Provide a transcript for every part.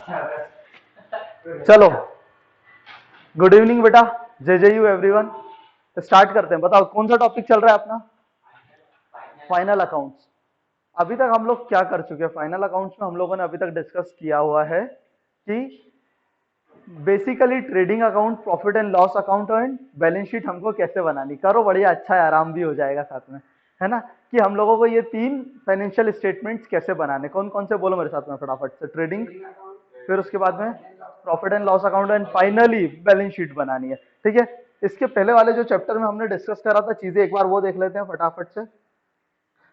चलो, good evening बेटा, जय जय यू एवरीवन। स्टार्ट करते हैं। बताओ कौन सा टॉपिक चल रहा है अपना? Final accounts. अभी तक हम लोग क्या कर चुके हैं? फाइनल अकाउंट्स में हम लोगों ने अभी तक डिस्कस किया हुआ है कि basically trading account, profit and loss account and balance sheet हमको कैसे बनानी। करो, बढ़िया, अच्छा है, आराम भी हो जाएगा साथ में, है ना? कि हम लोगों को ये तीन फाइनेंशियल स्टेटमेंट्स कैसे बनाने, कौन कौन से बोलो मेरे साथ में फटाफट से। ट्रेडिंग, फिर उसके बाद में profit and loss account and finally balance sheet बनानी है। ठीक है, इसके पहले वाले जो चैप्टर में हमने डिस्कस करा था चीजें, एक बार वो देख लेते हैं फटाफट से।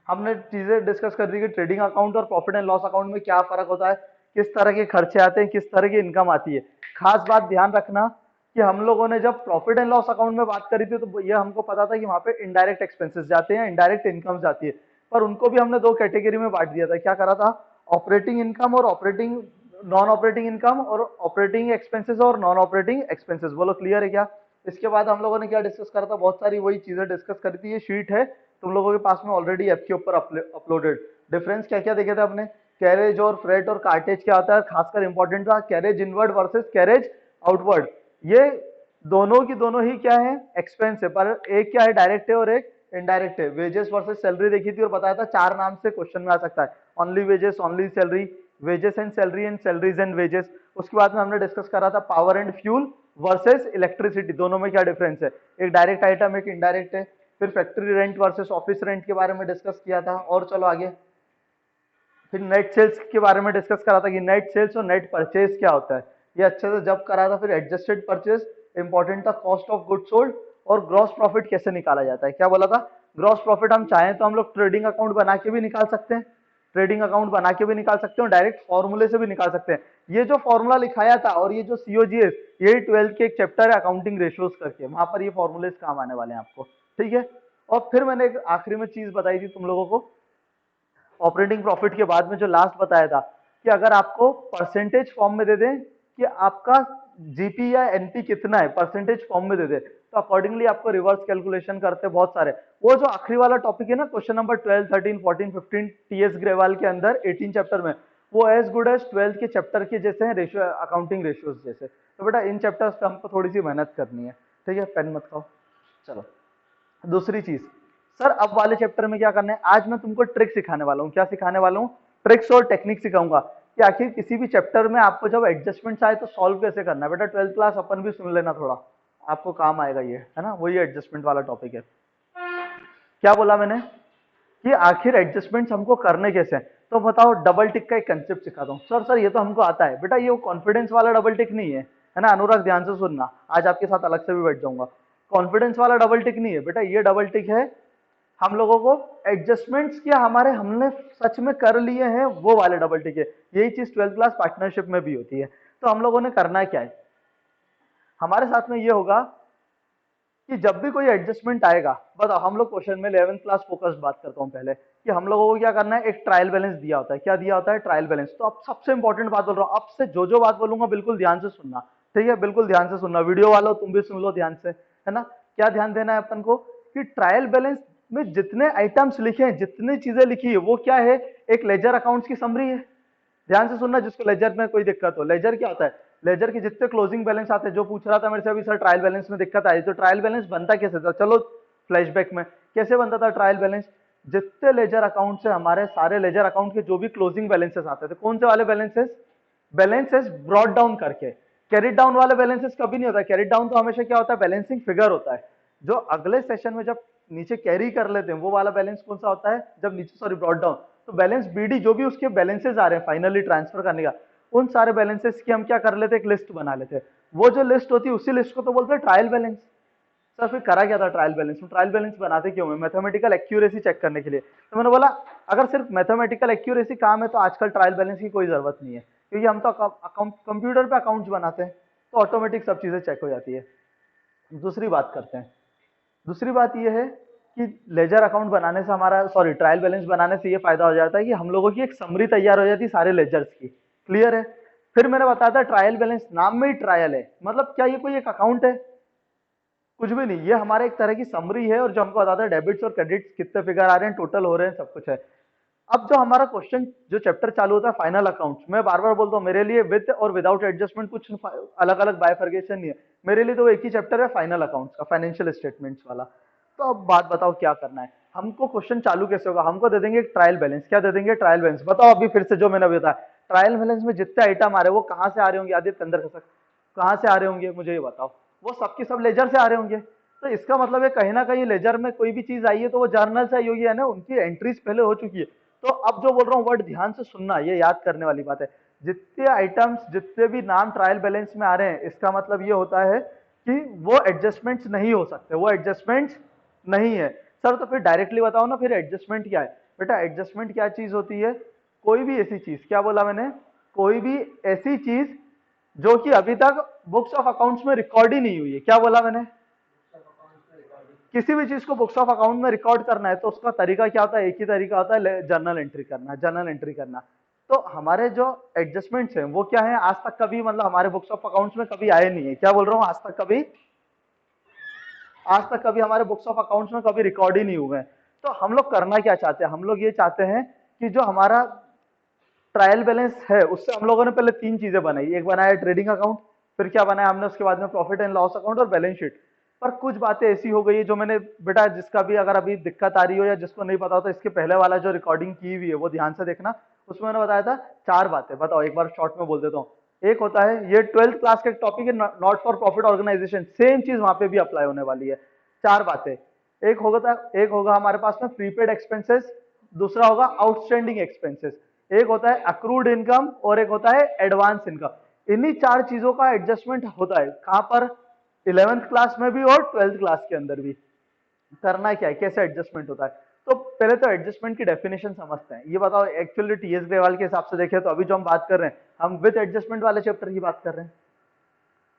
हमने चीजें डिस्कस कर दी कि ट्रेडिंग अकाउंट और प्रॉफिट एंड लॉस अकाउंट में क्या फर्क होता है, किस तरह के खर्चे आते हैं, किस तरह की इनकम आती है। खास बात ध्यान रखना कि हम लोगों ने जब प्रॉफिट एंड लॉस अकाउंट में बात करी थी तो ये हमको पता था कि वहां पे इनडायरेक्ट एक्सपेंसेस जाते हैं, इनडायरेक्ट इनकम जाती है, पर उनको भी हमने दो कैटेगरी में बांट दिया था। क्या करा था? ऑपरेटिंग इनकम और ऑपरेटिंग नॉन ऑपरेटिंग इनकम, और ऑपरेटिंग एक्सपेंसेस और नॉन ऑपरेटिंग एक्सपेंसेस। बोलो क्लियर है क्या? इसके बाद हम लोगों ने क्या डिस्कस करा था? बहुत सारी वही चीजें डिस्कस करी थी। ये शीट है तुम लोगों के पास में ऑलरेडी ऐप के ऊपर अपलोडेड। डिफरेंस क्या क्या देखे थे अपने? कैरेज और फ्रेट और कार्टेज क्या होता है, खासकर इंपॉर्टेंट था carriage inward versus carriage outward. ये दोनों की दोनों ही क्या है? एक्सपेंस है, पर एक क्या है? डायरेक्ट है और एक इनडायरेक्ट है। वेजेस वर्सेस सैलरी देखी थी और बताया था चार नाम से क्वेश्चन में आ सकता है। Only wages, only salary, wages and salary and salaries and wages. उसके बाद में हमने डिस्कस करा था power and fuel versus electricity, दोनों में क्या डिफरेंस है, एक डायरेक्ट आइटम एक इनडायरेक्ट है। फिर factory rent versus office rent के बारे में डिस्कस किया था। और चलो आगे, फिर नेट सेल्स के बारे में डिस्कस करा था कि नेट सेल्स और नेट परचेज क्या होता है, ये अच्छे से जब करा था। फिर एडजस्टेड परचेज इंपॉर्टेंट था, कॉस्ट ऑफ गुड सोल्ड, और ग्रॉस प्रॉफिट कैसे निकाला जाता है। क्या बोला था? ग्रॉस प्रॉफिट हम चाहें तो हम लोग ट्रेडिंग अकाउंट बना के भी निकाल सकते हैं, ट्रेडिंग अकाउंट बना के भी निकाल सकते हैं, और डायरेक्ट फॉर्मूले से भी निकाल सकते हैं। ये जो फॉर्मूला लिखाया था और ये जो सीओजीएस, यही 12th के एक चैप्टर है अकाउंटिंग रेशियोज करके, वहां पर ये फॉर्मूलेस काम आने वाले हैं आपको। ठीक है, और फिर मैंने एक आखिरी में चीज बताई थी तुम लोगों को, ऑपरेटिंग प्रॉफिट के बाद में जो लास्ट बताया था कि अगर आपको परसेंटेज फॉर्म में दे दें कि आपका जीपी या एनपी कितना है, परसेंटेज फॉर्म में दे दे, तो अकॉर्डिंगली आपको रिवर्स कैलकुलेशन करते हैं बहुत सारे। वो जो आखिरी वाला टॉपिक है ना, क्वेश्चन नंबर 12, 13, 14, 15 टीएस ग्रेवाल के अंदर 18 चैप्टर में, वो एज गुड एज 12th के चैप्टर के जैसे हैं, रेशियो अकाउंटिंग रेशियोज जैसे। तो बेटा इन चैप्टर्स पे हमको थोड़ी सी मेहनत करनी है। ठीक है, पेन मत खाओ। चलो, दूसरी चीज, सर अब वाले चैप्टर में क्या करना है, आज मैं तुमको ट्रिक सिखाने वाला हूँ। क्या सिखाने वाला हूँ? ट्रिक्स और टेक्निक सिखाऊंगा कि आखिर किसी भी चैप्टर में आपको जब एडजस्टमेंट आए तो सॉल्व कैसे करना है। बेटा 12th क्लास अपन भी सुन लेना, थोड़ा आपको काम आएगा ये, है ना? वही एडजस्टमेंट वाला टॉपिक है। क्या बोला मैंने कि आखिर एडजस्टमेंट्स हमको करने कैसे हैं? तो बताओ, डबल टिक का एक कंसेप्ट सिखाता हूँ। सर ये तो हमको आता है। बेटा ये कॉन्फिडेंस वाला डबल टिक नहीं है ना? अनुराग ध्यान से सुनना, आज आपके साथ अलग से भी बैठ जाऊंगा। कॉन्फिडेंस वाला डबल टिक नहीं है बेटा, ये डबल टिक है हम लोगों को एडजस्टमेंट्स किया हमारे, हमने सच में कर लिए हैं, वो वाले डबल टिक है। यही चीज 12th क्लास पार्टनरशिप में भी होती है। तो हम लोगों ने करना क्या है, हमारे साथ में ये होगा कि जब भी कोई एडजस्टमेंट आएगा, बताओ हम लोग क्वेश्चन में 11th क्लास फोकस्ड बात करता हूं पहले, कि हम लोगों को क्या करना है, एक ट्रायल बैलेंस दिया होता है। क्या दिया होता है? Trial balance. तो अब सबसे इंपॉर्टेंट बात बोल रहा हूं, अब से जो बात बोलूंगा बिल्कुल ध्यान से सुनना। ठीक है, बिल्कुल ध्यान से सुनना, वीडियो वालों तुम भी सुन लो ध्यान से, है ना? क्या ध्यान देना है अपन को कि ट्रायल बैलेंस में जितने आइटम्स लिखे हैं, जितनी चीजें लिखी है, वो क्या है? एक लेजर अकाउंट्स की समरी है। ध्यान से सुनना, जिसको लेजर में कोई दिक्कत हो। लेजर क्या होता है? लेजर के जितने क्लोजिंग बैलेंस आते हैं, जो पूछ रहा था मेरे से अभी सर ट्रायल बैलेंस में दिक्कत आई, तो ट्रायल बैलेंस बनता कैसे था? चलो फ्लैशबैक में, कैसे बनता था ट्रायल बैलेंस? जितने लेजर अकाउंट से हमारे सारे लेजर अकाउंट के जो भी क्लोजिंग बैलेंसेस आते थे, कौन से वाले बैलेंसेस? बैलेंसेस ब्रॉड डाउन करके। कैरिड डाउन वाले बैलेंसेस कभी नहीं होता। कैरिड डाउन तो हमेशा क्या होता है? बैलेंसिंग फिगर होता है। जो अगले सेशन में जब नीचे कैरी कर लेते हैं, वो वाला बैलेंस कौन सा होता है? जब नीचे, सॉरी, ब्रॉड डाउन। तो बैलेंस बीडी, जो भी उसके बैलेंसेस आ रहे हैं फाइनली ट्रांसफर करने का, उन सारे बैलेंसेस की हम क्या कर लेते हैं? एक लिस्ट बना लेते हैं। वो जो लिस्ट होती है उसी लिस्ट को तो बोलते हैं ट्रायल बैलेंस। सर फिर करा क्या था ट्रायल बैलेंस में? ट्रायल बैलेंस बनाते क्यों है? मैथमेटिकल एक्यूरेसी चेक करने के लिए। तो मैंने बोला अगर सिर्फ मैथमेटिकल एक्यूरेसी काम है तो आजकल ट्रायल बैलेंस की कोई जरूरत नहीं है, क्योंकि हम तो अकाउंट कंप्यूटर पे अकाउंट्स बनाते हैं, तो ऑटोमेटिक सब चीजें चेक हो जाती है। दूसरी बात करते हैं। दूसरी बात यह है कि लेजर अकाउंट बनाने से हमारा, सॉरी, ट्रायल बैलेंस बनाने से ये फायदा हो जाता है कि हम लोगों की एक समरी तैयार हो जाती है सारे लेजर्स की। क्लियर है? फिर मैंने बताया था ट्रायल बैलेंस, नाम में ही ट्रायल है, मतलब क्या ये कोई एक अकाउंट है? कुछ भी नहीं, ये हमारे एक तरह की समरी है, और जो हमको बताता है डेबिट्स और क्रेडिट्स कितने फिगर आ रहे हैं, टोटल हो रहे हैं, सब कुछ है। अब जो हमारा क्वेश्चन जो चैप्टर चालू होता है फाइनल अकाउंट्स, मैं बार बार बोलता हूँ मेरे लिए विद और विदाउट एडजस्टमेंट कुछ अलग अलग बाइफर्केशन नहीं है, मेरे लिए तो एक ही चैप्टर है फाइनल अकाउंट्स का, फाइनेंशियल स्टेटमेंट्स वाला। तो अब बात बताओ क्या करना है हमको, क्वेश्चन चालू कैसे होगा, हमको दे देंगे एक ट्रायल बैलेंस, क्या दे देंगे, ट्रायल बैलेंस। बताओ अभी फिर से जो मैंने बताया, ट्रायल बैलेंस में जितने आइटम आ रहे हैं वो कहाँ से आ रहे होंगे आदित्य अंदर तक, कहाँ से आ रहे होंगे मुझे ये बताओ, वो सबके सब लेजर से आ रहे होंगे। तो इसका मतलब है कहीं ना कहीं लेजर में कोई भी चीज आई है तो वो जर्नल से आई होगी, है ना, उनकी एंट्रीज पहले हो चुकी है। तो अब जो बोल रहा हूँ वर्ड ध्यान से सुनना, ये याद करने वाली बात है। जितने आइटम्स जितने भी नाम ट्रायल बैलेंस में आ रहे हैं, इसका मतलब ये होता है कि वो एडजस्टमेंट्स नहीं हो सकते, वो एडजस्टमेंट्स नहीं है। सर तो फिर डायरेक्टली बताओ ना, फिर एडजस्टमेंट क्या है। बेटा एडजस्टमेंट क्या चीज होती है, कोई भी ऐसी चीज, क्या बोला मैंने, कोई भी ऐसी चीज जो कि अभी तक बुक्स ऑफ अकाउंट्स में रिकॉर्ड ही नहीं हुई है। क्या बोला मैंने, किसी भी चीज को बुक्स ऑफ अकाउंट में रिकॉर्ड करना है तो उसका तरीका क्या होता है, एक ही तरीका होता है, जर्नल एंट्री करना, जर्नल एंट्री करना। तो हमारे जो एडजस्टमेंट्स हैं वो क्या है, आज तक कभी मतलब हमारे बुक्स ऑफ अकाउंट्स में कभी आए नहीं है। क्या बोल रहा हूँ, आज तक कभी, आज तक कभी हमारे बुक्स ऑफ अकाउंट्स में कभी रिकॉर्ड ही नहीं हुए हैं। तो हम लोग करना क्या चाहते हैं, हम लोग ये चाहते हैं कि जो हमारा ट्रायल बैलेंस है उससे हम लोगों ने पहले तीन चीजें बनाई, एक बनाया ट्रेडिंग अकाउंट, फिर क्या बनाया हमने उसके बाद में प्रॉफिट एंड लॉस अकाउंट और बैलेंस शीट। पर कुछ बातें ऐसी हो गई है जो मैंने, बेटा जिसका भी अगर अभी दिक्कत आ रही हो या जिसको नहीं पता हो तो इसके पहले वाला जो रिकॉर्डिंग की हुई है वो ध्यान से देखना, उसमें मैंने बताया था चार बातें। बताओ एक बार शॉर्ट में बोल देता हूँ। एक होता है ये 12th क्लास का एक टॉपिक है, not for profit organisation, same चीज वहां पे भी अप्लाई होने वाली है। चार बातें, एक होगा हमारे पास में प्रीपेड एक्सपेंसेस, दूसरा होगा आउटस्टैंडिंग एक्सपेंसेस, एक होता है अक्रूड इनकम और एक होता है एडवांस इनकम। इन्हीं चार चीजों का एडजस्टमेंट होता है कहां पर, 11th क्लास में भी और 12th क्लास के अंदर भी। करना क्या है, कैसे एडजस्टमेंट होता है। तो पहले तो एडजस्टमेंट की डेफिनेशन समझते हैं। ये बताओ एक्चुअली टीएस ग्रेवाल के हिसाब से देखें तो अभी जो हम बात कर रहे हैं हम विद एडजस्टमेंट वाले चैप्टर की बात कर रहे हैं,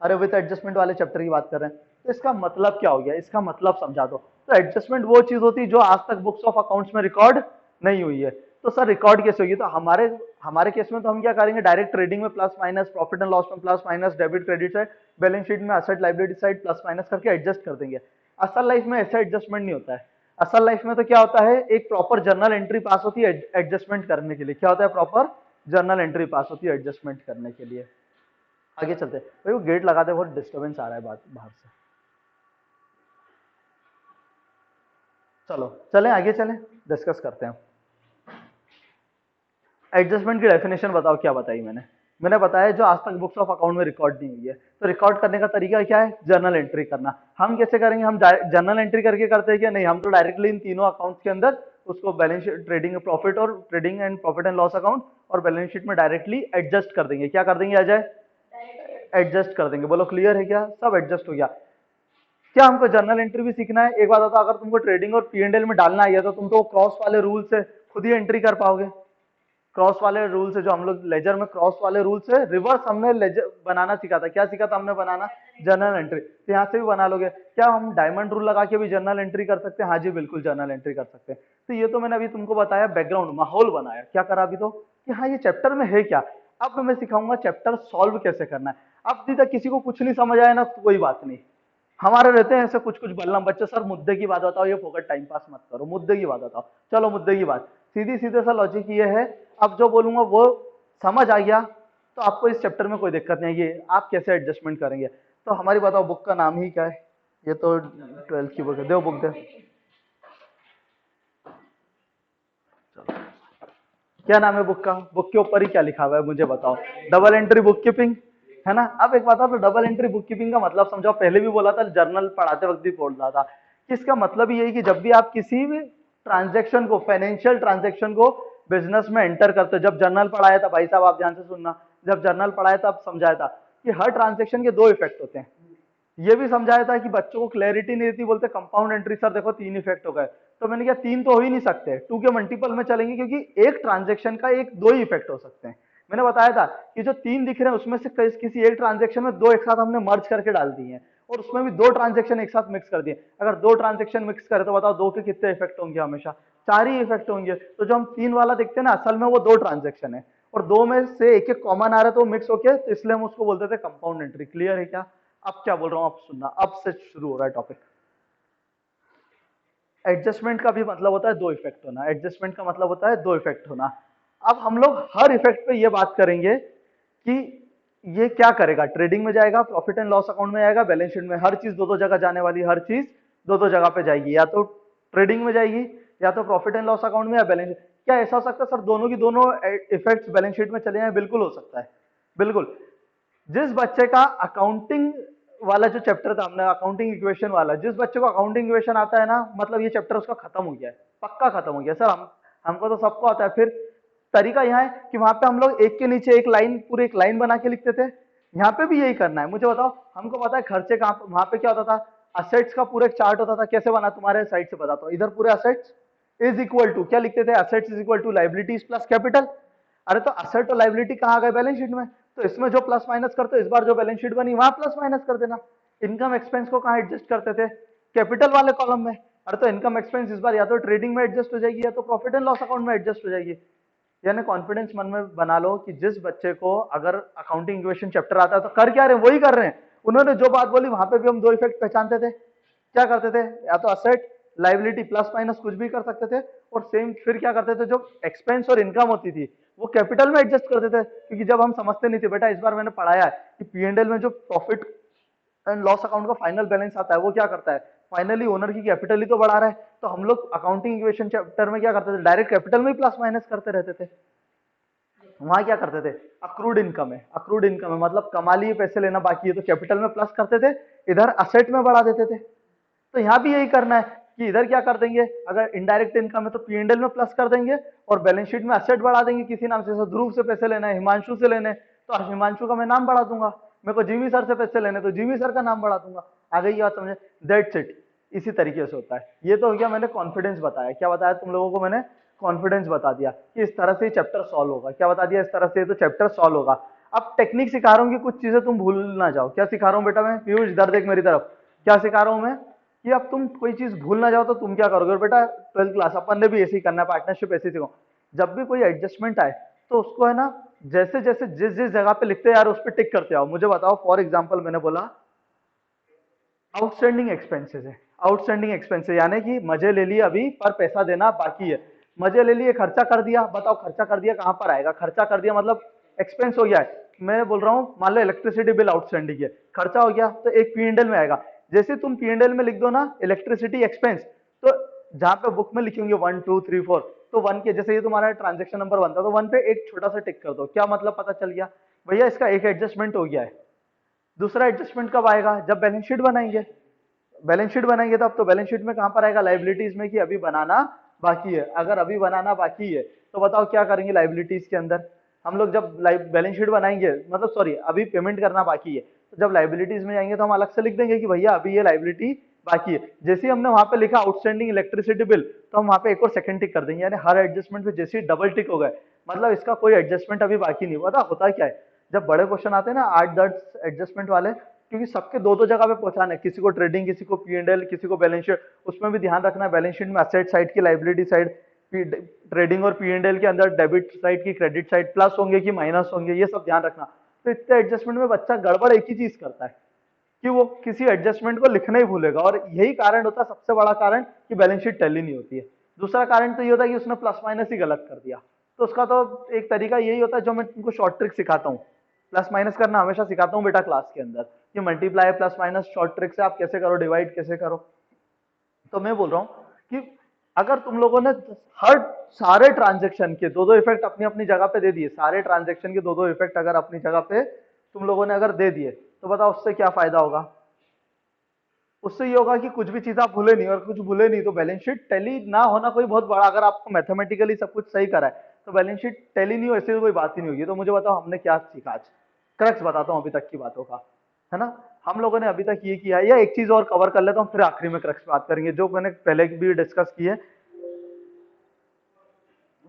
अरे विद एडजस्टमेंट वाले चैप्टर की बात कर रहे हैं। तो इसका मतलब क्या हो गया, इसका मतलब समझा दो। तो एडजस्टमेंट वो चीज होती है जो आज तक बुक्स ऑफ अकाउंट्स में रिकॉर्ड नहीं हुई है। तो सर रिकॉर्ड कैसे होगी, तो हमारे हमारे केस में तो हम क्या करेंगे, डायरेक्ट ट्रेडिंग में plus minus, profit and loss में plus minus, debit credit side, balance sheet में asset liability side plus minus करके एडजस्ट कर देंगे। असल लाइफ में ऐसा एडजस्टमेंट नहीं होता है। असल लाइफ में तो क्या होता है, एक प्रॉपर जर्नल एंट्री पास होती है एडजस्टमेंट करने के लिए। क्या होता है, प्रॉपर जर्नल एंट्री पास होती है एडजस्टमेंट करने के लिए। आगे चलते हैं भाई, वो गेट लगा दे, बहुत डिस्टरबेंस आ रहा है बात बाहर से। चलो चलें आगे चलें, डिस्कस करते हैं। एडजस्टमेंट की डेफिनेशन बताओ क्या बताई मैंने, मैंने बताया जो आज तक बुक्स ऑफ अकाउंट में रिकॉर्ड नहीं हुई है। तो रिकॉर्ड करने का तरीका क्या है, जर्नल एंट्री करना। हम कैसे करेंगे, हम जर्नल एंट्री करके करते हैं क्या, नहीं, हम तो डायरेक्टली इन तीनों अकाउंट्स के अंदर उसको बैलेंस शीट, ट्रेडिंग प्रॉफिट और trading and profit and loss account और बैलेंस शीट में डायरेक्टली एडजस्ट कर देंगे। क्या कर देंगे अजय, एडजस्ट कर देंगे। बोलो क्लियर है क्या, सब एडजस्ट हो गया। क्या हमको जर्नल एंट्री भी सीखना है, एक बात बताओ, अगर तुमको ट्रेडिंग और पीएनएल में डालना है तो तुम तो क्रॉस वाले रूल से खुद ही एंट्री कर पाओगे। क्रॉस वाले रूल से, जो हम लोग लेजर में क्रॉस वाले रूल से रिवर्स हमने लेजर बनाना सीखा था। क्या सीखा था हमने बनाना, जर्नल एंट्री। तो यहाँ से भी बना लोगे। क्या हम डायमंड रूल लगा के भी जर्नल एंट्री कर सकते हैं, हाँ जी बिल्कुल जर्नल एंट्री कर सकते हैं। तो ये तो मैंने अभी तुमको बताया, बैकग्राउंड माहौल बनाया, क्या करा अभी तो कि हाँ ये चैप्टर में है क्या। अब मैं सिखाऊंगा चैप्टर सॉल्व कैसे करना है। अब अभी तक किसी को कुछ नहीं समझ आया ना तो कोई बात नहीं, हमारे रहते हैं ऐसे कुछ कुछ बल्लम बच्चे, सर मुद्दे की बात बताओ, ये फोकट टाइम पास मत करो, मुद्दे की बात बताओ। चलो मुद्दे की बात, सीधी सीधे सा लॉजिक ये है, अब जो बोलूंगा वो समझ आ गया तो आपको इस चैप्टर में कोई दिक्कत नहीं है। आप कैसे एडजस्टमेंट करेंगे, तो हमारी बताओ बुक का नाम ही क्या है, ये तो 12th की बुक है, दो बुक दे। क्या नाम है बुक का, बुक के ऊपर ही क्या लिखा हुआ है मुझे बताओ, डबल एंट्री बुक कीपिंग, है ना। अब एक बात है, तो डबल एंट्री बुक कीपिंग का मतलब समझाओ, पहले भी बोला था, जर्नल पढ़ाते वक्त भी बोल रहा था कि इसका मतलब ये है कि जब भी आप किसी भी ट्रांजेक्शन को, फाइनेंशियल ट्रांजेक्शन को बिजनेस में एंटर करते हो, जब जर्नल पढ़ाया था भाई साहब, आप ध्यान से सुनना, जब जर्नल पढ़ाया था अब समझाया था कि हर ट्रांजेक्शन के दो इफेक्ट होते हैं। ये भी समझाया था कि बच्चों को क्लैरिटी नहीं रहती, बोलते कंपाउंड एंट्री सर देखो तीन इफेक्ट हो गए। तो मैंने कहा तीन तो हो ही नहीं सकते, टू के मल्टीपल में चलेंगे, क्योंकि एक ट्रांजेक्शन का एक दो ही इफेक्ट हो सकते हैं। मैंने बताया था कि जो तीन दिख रहे हैं उसमें से किसी एक ट्रांजेक्शन में दो एक साथ हमने मर्ज करके डाल दिए हैं, और उसमें भी दो ट्रांजेक्शन एक साथ मिक्स कर दिए। अगर दो ट्रांजेक्शन मिक्स करें तो बताओ दो के कितने इफेक्ट होंगे, हमेशा चार ही इफेक्ट होंगे। तो जो हम तीन वाला देखते हैं ना, असल में वो दो ट्रांजेक्शन है, और दो में से एक एक कॉमन आ रहा है तो मिक्स होके, तो इसलिए हम उसको बोलते थे कंपाउंड एंट्री। क्लियर है क्या, अब क्या बोल रहा हूं आप सुनना, अब से शुरू हो रहा है टॉपिक। एडजस्टमेंट का भी मतलब होता है दो इफेक्ट होना, एडजस्टमेंट का मतलब होता है दो इफेक्ट होना। अब हम लोग हर इफेक्ट पे ये बात करेंगे कि ये क्या करेगा, ट्रेडिंग में जाएगा, प्रॉफिट एंड लॉस अकाउंट में जाएगा, बैलेंस शीट में, हर चीज दो दो जगह जाने वाली, हर चीज दो दो जगह पे जाएगी, या तो ट्रेडिंग में जाएगी या तो प्रॉफिट एंड लॉस अकाउंट में या बैलेंस। क्या ऐसा हो सकता है सर दोनों की दोनों इफेक्ट्स बैलेंस शीट में चले जाएं? बिल्कुल हो सकता है, बिल्कुल। जिस बच्चे का अकाउंटिंग वाला जो चैप्टर था हमने अकाउंटिंग इक्वेशन वाला, जिस बच्चे को अकाउंटिंग इक्वेशन आता है ना, मतलब ये चैप्टर उसका खत्म हो गया है, पक्का खत्म हो गया। सर हमको तो सबको आता है। फिर तरीका यह है कि वहां पे हम लोग एक के नीचे एक लाइन, पूरी एक लाइन बना के लिखते थे, यहाँ पे भी यही करना है। मुझे बताओ, हमको पता है खर्चे कहाँ, वहां पे क्या होता था, असेट्स का पूरा एक चार्ट होता था। कैसे बना, तुम्हारे साइड से बताता हूँ। इधर पूरे असेट्स इज इक्वल टू क्या लिखते थे, assets is equal to liabilities plus capital. अरे तो असेट और लाइबिलिटी कहाँ आ गए, बैलेंस शीट में। तो इसमें जो प्लस माइनस करते हो, इस बार जो बैलेंस शीट बनी वहां प्लस माइनस कर देना। इनकम एक्सपेंस को कहाँ एडजस्ट करते थे, कैपिटल वाले कॉलम में। अरे तो इनकम एक्सपेंस इस बार या तो ट्रेडिंग में एडजस्ट हो जाएगी या तो प्रॉफिट एंड लॉस अकाउंट में एडजस्ट हो जाएगी। यानी कॉन्फिडेंस मन में बना लो कि जिस बच्चे को अगर अकाउंटिंग इक्वेशन चैप्टर आता है तो कर क्या रहे हैं, वही कर रहे हैं। उन्होंने जो बात बोली वहां पे भी हम दो इफेक्ट पहचानते थे। क्या करते थे, या तो असेट लाइबिलिटी प्लस माइनस कुछ भी कर सकते थे, और सेम फिर क्या करते थे, जो एक्सपेंस और इनकम होती थी वो कैपिटल में एडजस्ट करते थे। क्योंकि जब हम समझते नहीं थे, बेटा इस बार मैंने पढ़ाया है कि पी&एल में जो प्रॉफिट एंड लॉस अकाउंट का फाइनल बैलेंस आता है वो क्या करता है, फाइनली ओनर की कैपिटल ही तो बढ़ा रहा है। तो हम लोग अकाउंटिंग इक्वेशन चैप्टर में क्या करते थे, डायरेक्ट कैपिटल में ही प्लस माइनस करते रहते थे। वहां क्या करते थे, अक्रूड इनकम है, अक्रूड इनकम है मतलब कमा लिए पैसे लेना बाकी है, तो कैपिटल में प्लस करते थे, इधर असेट में बढ़ा देते थे। तो यहाँ भी यही करना है कि इधर क्या कर देंगे, अगर इनडायरेक्ट इनकम है तो पी&एल में प्लस कर देंगे और बैलेंस शीट में असेट बढ़ा देंगे किसी नाम से। जैसे ध्रुव से पैसे लेना है, हिमांशु से लेने, तो हिमांशु का मैं नाम बढ़ा दूंगा। मेरे को जिमी सर से पैसे लेने तो जिमी सर का नाम बढ़ा दूंगा। आ गई बात समझे, दैट्स इट। इसी तरीके से होता है। ये तो हो गया, मैंने कॉन्फिडेंस बताया। क्या बताया तुम लोगों को मैंने, कॉन्फिडेंस बता दिया कि इस तरह से चैप्टर सॉल्व होगा। क्या बता दिया, इस तरह से तो चैप्टर सॉल्व होगा। अब टेक्निक सिखा रहा हूँ कि कुछ चीजें तुम भूल ना जाओ। क्या सिखा रहा हूँ बेटा मैं, पीयूष इधर देख मेरी तरफ, क्या सिखा रहा हूँ मैं कि अब तुम कोई चीज भूल ना जाओ तो तुम क्या करोगे। और बेटा 12th क्लास अपन ने भी ऐसे ही करना है, पार्टनरशिप ऐसे ही सीखो। जब भी कोई एडजस्टमेंट आए तो उसको है ना, जैसे जैसे जिस जिस जगह पे लिखते हैं यार उस पर टिक करते आओ। मुझे बताओ, फॉर एग्जाम्पल मैंने बोला आउटस्टैंडिंग एक्सपेंसेस है, आउटस्टैंडिंग एक्सपेंसेस यानी कि मजे ले लिए अभी पर पैसा देना बाकी है। मजे ले लिए, खर्चा कर दिया, बताओ खर्चा कर दिया कहां पर आएगा, खर्चा कर दिया मतलब एक्सपेंस हो गया है। मैं बोल रहा हूं, मान लो इलेक्ट्रिसिटी बिल आउटस्टैंडिंग है, खर्चा हो गया तो एक पी&एल में आएगा। जैसे तुम पी&एल में लिख दो ना इलेक्ट्रिसिटी एक्सपेंस, तो जहां पे बुक में लिखेंगे 1 2 3 4, तो 1 के जैसे ये तुम्हारा ट्रांजेक्शन नंबर 1 था तो 1 पे एक छोटा सा टिक कर दो। क्या मतलब पता चल गया, भैया इसका एक एडजस्टमेंट हो गया है। दूसरा एडजस्टमेंट कब आएगा, जब बैलेंस शीट बनाएंगे। बैलेंस शीट बनाएंगे तब तो बैलेंस शीट में कहां पर आएगा, लाइबिलिटीज में, कि अभी बनाना बाकी है। अगर अभी बनाना बाकी है तो बताओ क्या करेंगे लाइबिलिटीज के अंदर हम लोग, जब बैलेंस शीट बनाएंगे, मतलब सॉरी अभी पेमेंट करना बाकी है, तो जब लाइबिलिटीज में जाएंगे तो हम अलग से लिख देंगे कि भैया अभी ये लाइबिलिटी बाकी है। जैसे ही हमने वहां पे लिखा आउटस्टैंडिंग इलेक्ट्रिसिटी बिल, तो हम वहां पे एक और सेकंड टिक कर देंगे। यानी हर एडजस्टमेंट पे जैसे ही डबल टिक हो गए, मतलब इसका कोई एडजस्टमेंट अभी बाकी नहीं हुआ था। होता क्या है, जब बड़े क्वेश्चन आते हैं ना 8-10 एडजस्टमेंट वाले, क्योंकि सबके दो दो जगह पे पहुंचाना है, किसी को ट्रेडिंग, किसी को पी&एल, किसी को बैलेंस शीट, उसमें भी ध्यान रखना है बैलेंस शीट में असेट साइड की लाइबिलिटी साइड, ट्रेडिंग और पी&एल के अंदर डेबिट साइड की क्रेडिट साइड प्लस होंगे कि माइनस होंगे, ये सब ध्यान रखना। तो इतने एडजस्टमेंट में बच्चा गड़बड़ एक ही चीज करता है कि वो किसी एडजस्टमेंट को लिखना ही भूलेगा, और यही कारण होता है, सबसे बड़ा कारण कि बैलेंस शीट टैली नहीं होती है। दूसरा कारण तो ये होता है कि उसने प्लस माइनस ही गलत कर दिया। तो उसका तो एक तरीका यही होता है जो मैं तुमको शॉर्ट ट्रिक सिखाता हूँ, प्लस माइनस करना हमेशा सिखाता हूँ बेटा क्लास के अंदर, कि multiply plus minus short trick से आप कैसे करो, डिवाइड कैसे करो। तो मैं बोल रहा हूँ कि अगर तुम लोगों ने हर सारे ट्रांजेक्शन के दो दो इफेक्ट अपनी अपनी जगह पे दे दिए, सारे ट्रांजेक्शन के दो दो इफेक्ट अगर अपनी जगह पे तुम लोगों ने अगर दे दिए, तो बताओ उससे क्या फायदा होगा। उससे ये होगा कि कुछ भी चीज आप भूले नहीं, और कुछ भूले नहीं तो बैलेंस शीट टैली ना होना कोई बहुत बड़ा, अगर आपको मैथमेटिकली सब कुछ सही करा है तो बैलेंस शीट टैली नहीं हो, ऐसी तो कोई बात ही नहीं होगी। तो मुझे बताओ हमने क्या सीखा आज, क्रक्स बताता हूँ अभी तक की बातों का, है ना। हम लोगों ने अभी तक ये किया है, या एक चीज और कवर कर लेता हूँ फिर आखिरी में क्रक्स बात करेंगे, जो मैंने पहले भी डिस्कस की है।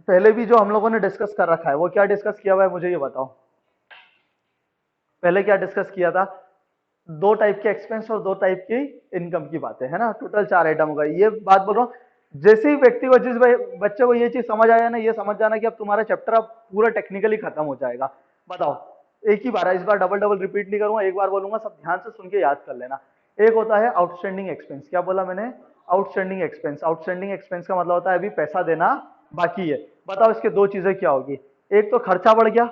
पहले भी जो हम लोगों ने डिस्कस कर रखा है वो क्या डिस्कस किया हुआ है, मुझे ये बताओ। पहले क्या डिस्कस किया था, दो टाइप के एक्सपेंस और दो टाइप की इनकम की बातें, है ना। टोटल 4 आइटम होगा, ये बात बोल रहा हूँ। जैसे ही व्यक्ति को, जिस बच्चे को ये चीज समझ आया ना, ये समझ जाना कि अब तुम्हारा चैप्टर अब पूरा टेक्निकली खत्म हो जाएगा। बताओ, एक ही बार है, इस बार डबल डबल रिपीट नहीं करूंगा, एक बार बोलूंगा, सब ध्यान से सुन के याद कर लेना। एक होता है आउटस्टैंडिंग एक्सपेंस, क्या बोला मैंने, आउटस्टैंडिंग एक्सपेंस, आउटस्टैंडिंग एक्सपेंस का मतलब होता है अभी पैसा देना बाकी है। बताओ इसके दो चीजें क्या होगी, एक तो खर्चा बढ़ गया,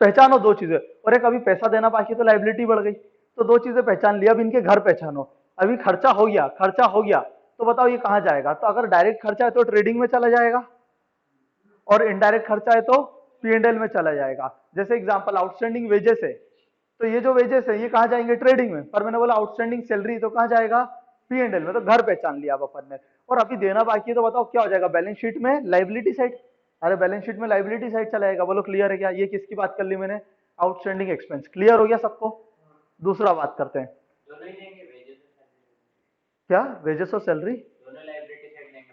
पहचानो दो चीजें, और एक अभी पैसा देना बाकी तो लाइबिलिटी बढ़ गई। तो दो चीजें पहचान लिया, अब इनके घर पहचानो। अभी खर्चा हो गया, खर्चा हो गया, तो बताओ ये कहां जाएगा, तो अगर डायरेक्ट खर्चा है तो ट्रेडिंग में चला जाएगा, और इनडायरेक्ट खर्चा है तो P&L में चला जाएगा। जैसे एग्जांपल आउटस्टैंडिंग वेजेस है, तो ये जो वेजेस है ये कहां जाएंगे, ट्रेडिंग में। पर मैंने बोला आउटस्टैंडिंग सैलरी तो कहां जाएगा, P&L में। तो घर पहचान लिया अब अपन ने। और अभी देना बाकी है, तो बताओ क्या हो जाएगा, बैलेंस शीट में लाइबिलिटी साइड। अरे बैलेंस शीट में लाइबिलिटी साइड चला जाएगा। बोलो क्लियर है क्या, ये किसकी बात कर ली मैंने, आउटस्टैंडिंग एक्सपेंस। क्लियर हो गया सबको। दूसरा बात करते हैं, क्या वेजेस और सैलरी,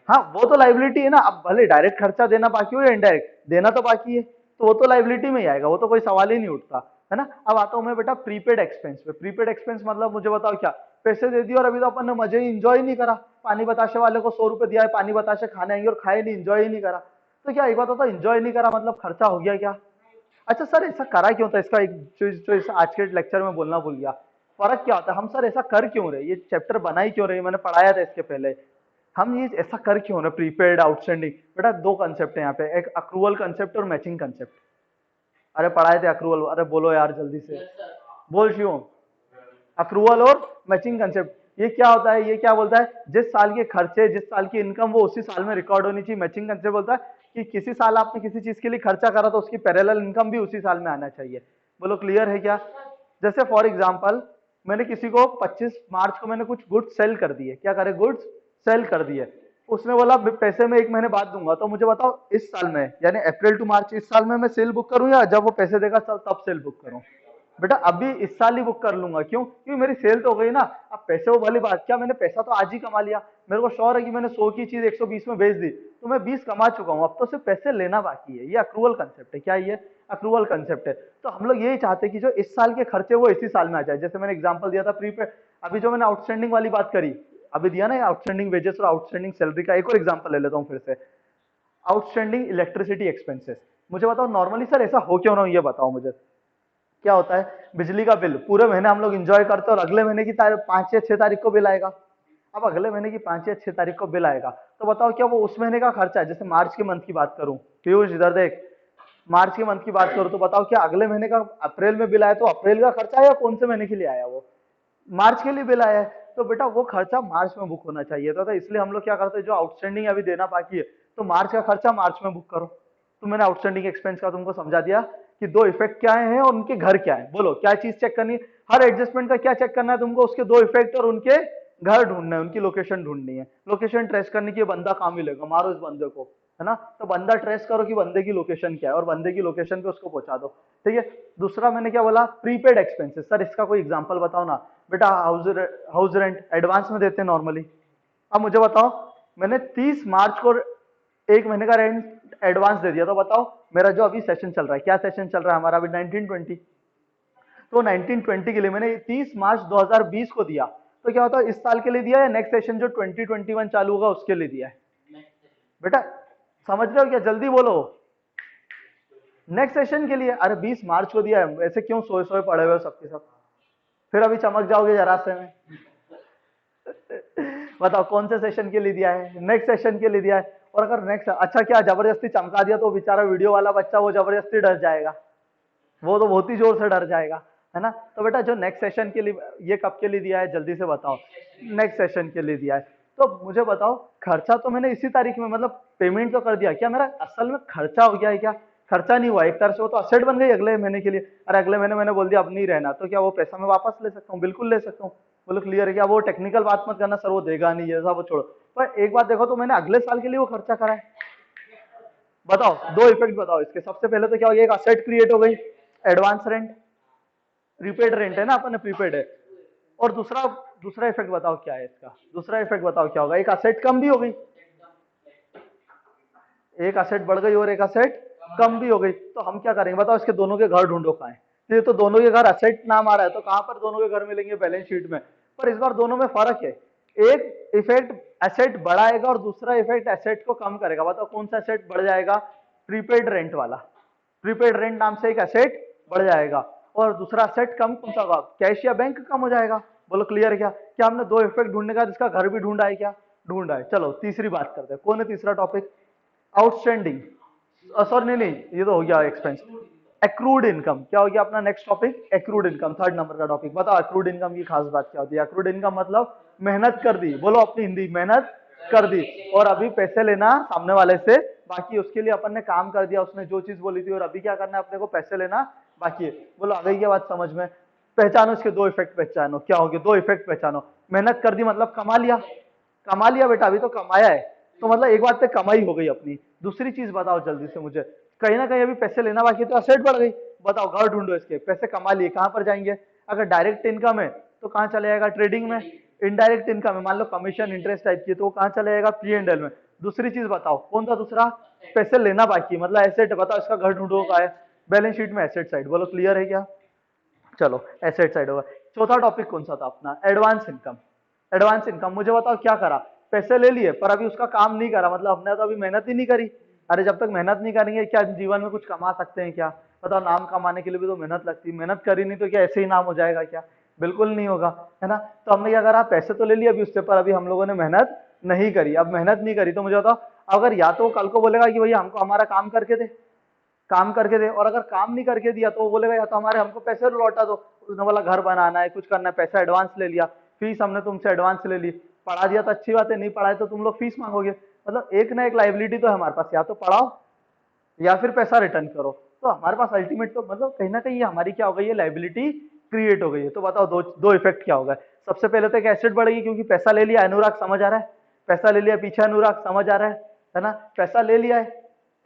हाँ वो तो लाइबिलिटी है ना। अब भले डायरेक्ट खर्चा देना बाकी हो या इनडायरेक्ट देना तो बाकी है, तो वो तो लाइबिलिटी में ही आएगा, वो तो कोई सवाल ही नहीं उठता, है ना। अब आता हूं मैं बेटा प्रीपेड एक्सपेंस पे। प्रीपेड एक्सपेंस मतलब मुझे बताओ क्या, पैसे दे दिए और अभी तो अपन ने मजे ही इंजॉय नहीं करा। पानी बताशे वाले को 100 रुपए दिया है, पानी बताशे खाने आएंगे और खाए नहीं, इंजॉय ही नहीं करा। तो क्या एक बात होता है, इंजॉय नहीं करा मतलब खर्चा हो गया क्या। अच्छा सर ऐसा करा क्यों था, इसका एक जो इस आज के लेक्चर में बोलना भूल गया। फर्क क्या होता है, हम सर ऐसा कर क्यों रहे, ये चैप्टर बना ही क्यों रहे, मैंने पढ़ाया था इसके पहले। हम ये ऐसा कर क्यों रहे, प्रीपेड आउटस्टैंडिंग। बेटा दो कंसेप्ट है यहाँ पे, एक अक्रूवल कंसेप्ट और मैचिंग कंसेप्ट। अरे पढ़ाए थे अक्रूवल, अरे बोलो यार जल्दी से, बोल क्यों, अक्रूवल और मैचिंग कंसेप्ट। ये क्या होता है, ये क्या बोलता है, जिस साल के खर्चे, जिस साल की इनकम वो उसी साल में रिकॉर्ड होनी चाहिए। मैचिंग कंसेप्ट बोलता है कि किसी साल आपने किसी चीज के लिए खर्चा करा तो उसकी पैरेलल इनकम भी उसी साल में आना चाहिए। बोलो क्लियर है क्या। जैसे फॉर एग्जांपल मैंने किसी को 25 मार्च को मैंने कुछ गुड्स सेल कर दिए, क्या करे, गुड्स सेल कर दिए। उसने बोला पैसे मैं 1 महीने बाद दूंगा। तो मुझे बताओ इस साल में यानी अप्रैल टू मार्च इस साल में मैं सेल बुक करूं या जब वो पैसे देगा तब सेल बुक करूं। बेटा अभी इस साल ही बुक कर लूंगा, क्यों, क्योंकि मेरी सेल तो हो गई ना। अब पैसे वो वाली बात, क्या मैंने पैसा तो आज ही कमा लिया, मेरे को श्योर है कि मैंने 100 की चीज 120 में बेच दी, तो मैं 20 कमा चुका हूं, अब तो सिर्फ पैसे लेना बाकी है। ये अक्रूवल कंसेप्ट है, क्या ये अक्रूवल कंसेप्ट है। तो हम लोग यही चाहते हैं कि जो इस साल के खर्चे वो इसी साल में आ जाए। जैसे मैंने एग्जाम्पल दिया था प्रीपेड, अभी जो मैंने आउटस्टैंडिंग वाली बात करी अभी दिया ना, आउटस्टैंडिंग वेजेस और आउटस्टैंडिंग सैलरी का एक और एग्जाम्पल ले लेता हूँ फिर से। आउटस्टैंडिंग इलेक्ट्रिसिटी एक्सपेंसेस, मुझे बताओ नॉर्मली सर ऐसा हो क्यों ना हो, ये बताओ मुझे। क्या होता है, बिजली का बिल पूरे महीने हम लोग एंजॉय करते हैं और अगले महीने की 5 या 6 तारीख को बिल आएगा। अब अगले महीने की 5 या 6 तारीख को बिल आएगा, तो बताओ क्या वो उस महीने का खर्चा है। जैसे मार्च के मंथ की बात करूं, पीयूष इधर देख, मार्च के मंथ की बात करूं तो बताओ क्या अगले महीने का अप्रैल में बिल आया तो अप्रैल का खर्चा है या कौन से महीने के लिए आया, वो मार्च के लिए बिल आया है। तो बेटा वो खर्चा मार्च में बुक होना चाहिए था, तो इसलिए हम लोग क्या करते हैं, जो आउटस्टैंडिंग अभी देना बाकी है तो मार्च का खर्चा मार्च में बुक करो। तो मैंने आउटस्टैंडिंग एक्सपेंस का तुमको समझा दिया कि दो इफेक्ट क्या हैं और उनके घर क्या है। बोलो क्या चीज चेक करनी है, हर एडजस्टमेंट का क्या चेक करना है तुमको, उसके दो इफेक्ट और उनके घर ढूंढना है, उनकी लोकेशन ढूंढनी है। लोकेशन ट्रेस करने की बंदा काम मिलेगा, मारो इस बंदे को, है ना। तो बंदा ट्रेस करो कि बंदे की लोकेशन क्या है और बंदे की लोकेशन पे उसको पहुंचा दो, ठीक है। दूसरा मैंने क्या बोला, प्रीपेड एक्सपेंसेस। सर इसका कोई एग्जांपल बताओ ना। बेटा हाउस रेंट एडवांस में देते हैं नॉर्मली। अब मुझे बताओ मैंने 30 मार्च को 1 महीने का रेंट एडवांस दे दिया, तो बताओ मेरा जो अभी सेशन चल रहा है, क्या सेशन चल रहा है हमारा अभी 1920, तो 1920 के लिए मैंने 30 मार्च 2020 को दिया, तो क्या होता है इस साल के लिए दिया है, नेक्स्ट सेशन जो 2021 चालू होगा उसके लिए दिया है। बेटा समझ रहे हो क्या, जल्दी बोलो, नेक्स्ट सेशन के लिए। अरे 20 मार्च को दिया है, ऐसे क्यों सोए सोए पड़े हुए हो सबके सब, फिर अभी चमक जाओगे जरा से में। बताओ कौन से सेशन के लिए दिया है, नेक्स्ट सेशन के लिए दिया है। और अगर नेक्स्ट, अच्छा क्या जबरदस्ती चमका दिया तो बेचारा वीडियो वाला बच्चा वो जबरदस्ती डर जाएगा, वो तो बहुत ही जोर से डर जाएगा, है ना। तो बेटा जो नेक्स्ट सेशन के लिए, ये कब के लिए दिया है जल्दी से बताओ, नेक्स्ट सेशन के लिए दिया है। तो मुझे बताओ खर्चा तो मैंने इसी तारीख में मतलब पेमेंट तो कर दिया, क्या मेरा असल में खर्चा हो गया है क्या, खर्चा नहीं हुआ, एक तरह से वो तो असेट बन गई अगले महीने के लिए। अरे अगले महीने मैंने बोल दिया अब नहीं रहना, तो क्या वो पैसा मैं वापस ले सकता हूँ, बिल्कुल ले सकता हूँ। बोलो क्लियर है क्या, वो टेक्निकल बात मत करना सर वो देगा नहीं, ऐसा वो छोड़ो। पर एक बात देखो, तो मैंने अगले साल के लिए वो खर्चा करा है। बताओ दो इफेक्ट बताओ इसके। सबसे पहले तो क्या हो गया, एक असेट क्रिएट हो गई, एडवांस रेंट, प्रीपेड रेंट है ना अपन ने, प्रीपेड है। और दूसरा दूसरा इफेक्ट बताओ क्या है इसका, दूसरा इफेक्ट बताओ क्या होगा, एक असेट कम भी हो गई, एक असेट बढ़ गई और एक असेट कम भी हो गई। तो हम क्या करेंगे बताओ, इसके दोनों के घर ढूंढो कहाँ है। ये तो दोनों के घर असेट नाम आ रहा है, तो कहां पर दोनों के घर मिलेंगे, बैलेंस शीट में। पर इस बार दोनों में फर्क है, एक इफेक्ट एसेट बढ़ाएगा और दूसरा इफेक्ट एसेट को कम करेगा। बताओ कौन सा एसेट बढ़ जाएगा, प्रीपेड रेंट वाला, प्रीपेड रेंट नाम से एक एसेट बढ़ जाएगा और दूसरा एसेट कम कौन सा होगा, कैश या बैंक कम हो जाएगा। बोलो क्लियर है क्या, क्या हमने दो इफेक्ट ढूंढने का जिसका घर भी ढूंढा है क्या, ढूंढा है। चलो तीसरी बात करते हैं, कौन है तीसरा टॉपिक? आउटस्टैंडिंग, सॉरी नहीं नहीं, ये तो हो गया एक्सपेंस। एक्रूड इनकम क्या हो गया अपना next topic? Accrued income, third number का टॉपिक। बताओ एक्रूड इनकम की खास बात क्या होती है? एक्रूड इनकम मतलब मेहनत कर दी, बोलो अपनी हिंदी, मेहनत कर दी और अभी पैसे लेना सामने वाले से बाकी, उसके लिए अपन ने काम कर दिया, उसने जो चीज बोली थी, और अभी क्या करना है अपने को? पैसे लेना बाकी है। बोलो आ गई क्या बात समझ में? पहचानो इसके दो इफेक्ट, पहचानो क्या हो गया, दो इफेक्ट पहचानो। मेहनत कर दी मतलब कमा लिया, कमा लिया बेटा, अभी तो कमाया है, तो मतलब एक बात पे कमाई हो गई अपनी। दूसरी चीज बताओ जल्दी से मुझे, कहीं ना कहीं अभी पैसे लेना बाकी है तो असेट बढ़ गई। बताओ घर ढूंढो इसके, पैसे कमा लिए कहां पर जाएंगे? अगर डायरेक्ट इनकम है तो कहां चले जाएगा? ट्रेडिंग में। इनडायरेक्ट इनकम है, मान लो कमीशन इंटरेस्ट टाइप की, तो वो कहां चले जाएगा? P&L में। दूसरी चीज बताओ कौन सा दूसरा? पैसे लेना बाकी है, मतलब एसेट। बताओ इसका घर ढूंढो का है? बैलेंस शीट में एसेट साइड। बोलो क्लियर है क्या? चलो एसेट साइड होगा। चौथा टॉपिक कौन सा था अपना? Advance income. एडवांस इनकम मुझे बताओ क्या करा? पैसे ले लिए पर अभी उसका काम नहीं करा, मतलब हमने तो अभी मेहनत ही नहीं करी। अरे जब तक मेहनत नहीं करेंगे क्या जीवन में कुछ कमा सकते हैं क्या? बताओ, नाम कमाने के लिए भी तो मेहनत लगती है, मेहनत करी नहीं तो क्या ऐसे ही नाम हो जाएगा क्या? बिल्कुल नहीं होगा, है ना? तो हमने क्या करा? पैसे तो ले लिए अभी उससे, पर अभी हम लोगों ने मेहनत नहीं करी। अब मेहनत नहीं करी तो मुझे बताओ, अगर या तो कल को बोलेगा कि भैया हमको हमारा काम करके दे, काम करके दे, और अगर काम नहीं करके दिया तो वो बोलेगा या तो हमारे हमको पैसे लौटा दो। उसने बोला घर बनाना है, कुछ करना है, पैसा एडवांस ले लिया, फीस हमने तुमसे एडवांस ले ली, पढ़ा दिया तो अच्छी बात है, नहीं पढ़ाए तो तुम लोग फीस मांगोगे। मतलब एक ना एक लाइबिलिटी तो है हमारे पास, या तो पढ़ाओ या फिर पैसा रिटर्न करो। तो हमारे पास अल्टीमेट तो मतलब कहीं ना कहीं ये हमारी क्या हो गई है? लाइबिलिटी क्रिएट हो गई है। तो बताओ दो दो इफेक्ट क्या होगा? सबसे पहले तो एक एसेट बढ़ेगी क्योंकि पैसा ले लिया, अनुराग समझ आ रहा है? पैसा ले लिया पीछे, अनुराग समझ आ रहा है ना? पैसा ले लिया है,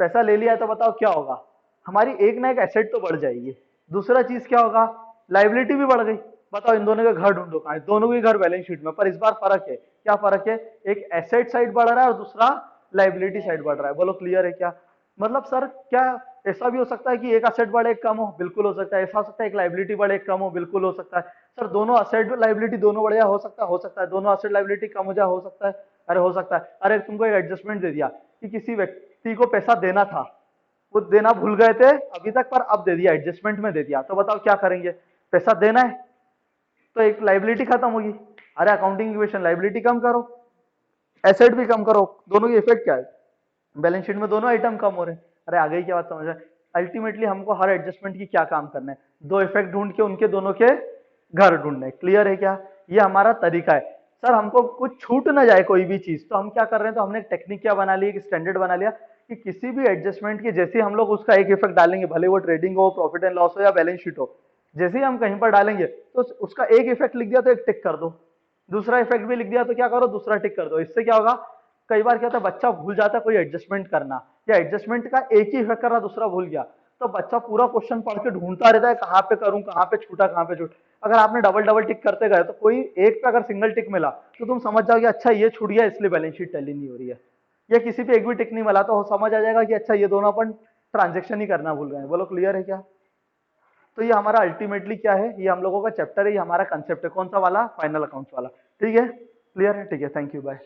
पैसा ले लिया है, तो बताओ क्या होगा? हमारी एक ना एक एसेट तो बढ़ जाएगी। दूसरा चीज क्या होगा? लाइबिलिटी भी बढ़ गई। बताओ इन दोनों के घर ढूंढो कहां है? दोनों के घर बैलेंस शीट में, पर इस बार फर्क है। क्या फर्क है? एक एसेट साइड बढ़ रहा है और दूसरा लाइबिलिटी साइड बढ़ रहा है। बोलो क्लियर है क्या? मतलब सर क्या ऐसा भी हो सकता है कि एक असेट बढ़े एक कम हो? बिल्कुल हो सकता है। ऐसा हो सकता है एक लाइबिलिटी बढ़े एक कम हो? बिल्कुल हो सकता है। सर दोनों असेट लाइबिलिटी दोनों बढ़िया हो सकता है? हो सकता है। दोनों असेट लाइबिलिटी कम हो जाए? हो सकता है। अरे हो सकता है। अरे तुमको एक एडजस्टमेंट दे दिया कि किसी व्यक्ति को पैसा देना था, वो देना भूल गए थे अभी तक, पर अब दे दिया, एडजस्टमेंट में दे दिया, तो बताओ क्या करेंगे? पैसा देना है तो एक लाइबिलिटी खत्म होगी। अरे अकाउंटिंग इक्वेशन, लाइबिलिटी कम करो एसेट भी कम करो, दोनों की इफेक्ट क्या है? बैलेंस शीट में दोनों आइटम कम हो रहे हैं। अरे आ गई क्या बात समझ में? अल्टीमेटली हमको हर एडजस्टमेंट की क्या काम करना है? दो इफेक्ट ढूंढ के उनके दोनों के घर ढूंढने। क्लियर है क्या? ये हमारा तरीका है। सर हमको कुछ छूट ना जाए कोई भी चीज, तो हम क्या कर रहे हैं? तो हमने एक टेक्निक क्या बना ली, एक स्टैंडर्ड बना लिया कि किसी भी एडजस्टमेंट के जैसे हम लोग उसका एक इफेक्ट डालेंगे, भले वो ट्रेडिंग हो, प्रॉफिट एंड लॉस हो या बैलेंस शीट हो, जैसे ही हम कहीं पर डालेंगे तो उसका एक इफेक्ट लिख दिया तो एक टिक कर दो, दूसरा इफेक्ट भी लिख दिया तो क्या करो? दूसरा टिक कर दो। इससे क्या होगा? कई बार क्या होता है बच्चा भूल जाता है कोई एडजस्टमेंट करना, या एडजस्टमेंट का एक ही इफेक्ट करना दूसरा भूल गया, तो बच्चा पूरा क्वेश्चन पढ़ के ढूंढता रहता है कहां पे करूं, कहां पे छूटा, कहां पे छूट। अगर आपने डबल डबल टिक करते गए तो कोई एक पे अगर सिंगल टिक मिला तो तुम समझ जाओगे अच्छा ये छूट गया इसलिए बैलेंस शीट टैली नहीं हो रही है। या किसी पे एक भी टिक नहीं मिला तो समझ आ जाएगा कि अच्छा ये दोनों अपन ट्रांजेक्शन ही करना भूल गए। बोलो क्लियर है क्या? तो ये हमारा अल्टीमेटली क्या है? ये हम लोगों का चैप्टर है, ये हमारा कंसेप्ट है। कौन सा वाला? फाइनल अकाउंट्स वाला। ठीक है? क्लियर है? ठीक है, थैंक यू, बाय।